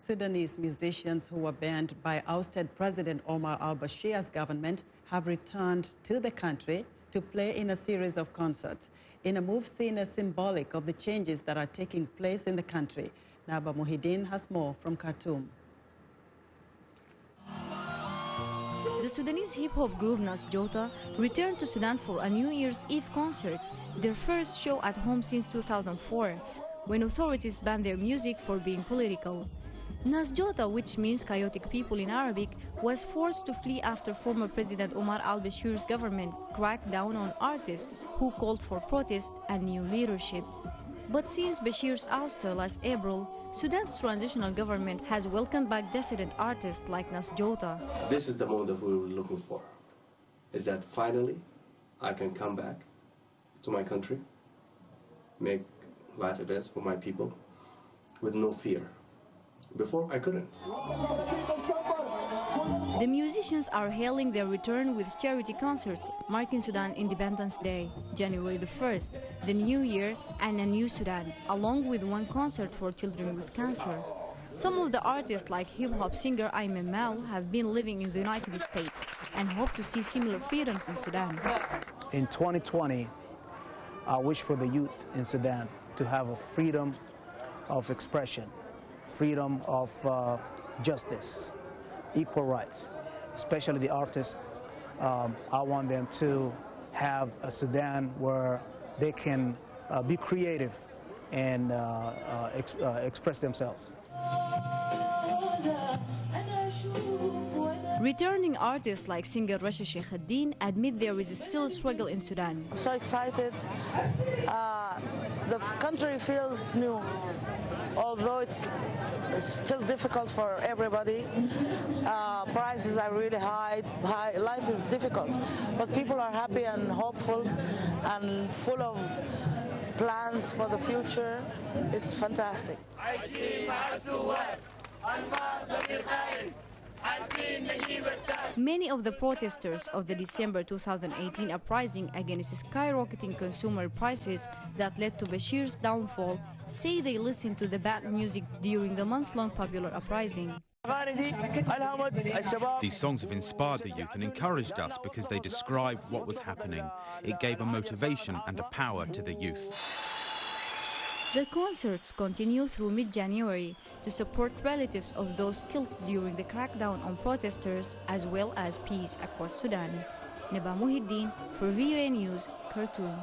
Sudanese musicians who were banned by ousted President Omar al-Bashir's government have returned to the country to play in a series of concerts, in a move seen as symbolic of the changes that are taking place in the country. Naba Mohiedeen has more from Khartoum. The Sudanese hip-hop group Nas Jota returned to Sudan for a New Year's Eve concert, their first show at home since 2004, when authorities banned their music for being political. Nas Jota, which means chaotic people in Arabic, was forced to flee after former President Omar al-Bashir's government cracked down on artists who called for protest and new leadership. But since Bashir's ouster last April, Sudan's transitional government has welcomed back dissident artists like Nas Jota. This is the moment that we were looking for, is that finally I can come back to my country, make life events for my people with no fear. Before, I couldn't. The musicians are hailing their return with charity concerts, marking Sudan Independence Day, January the 1st, the New Year, and a new Sudan, along with one concert for children with cancer. Some of the artists, like hip-hop singer Ayman Mal, have been living in the United States and hope to see similar freedoms in Sudan. In 2020, I wish for the youth in Sudan to have a freedom of expression, freedom of justice, equal rights, especially the artists. I want them to have a Sudan where they can be creative and express themselves. Returning artists like singer Rasha Sheikh admit there is still a struggle in Sudan. I'm so excited. The country feels new, although it's still difficult for everybody. Prices are really high. Life is difficult, but people are happy and hopeful and full of plans for the future. It's fantastic. Many of the protesters of the December 2018 uprising against skyrocketing consumer prices that led to Bashir's downfall say they listened to the bad music during the month-long popular uprising. These songs have inspired the youth and encouraged us because they described what was happening. It gave a motivation and a power to the youth. The concerts continue through mid-January to support relatives of those killed during the crackdown on protesters, as well as peace across Sudan. Naba Mohiedeen for VOA News, Khartoum.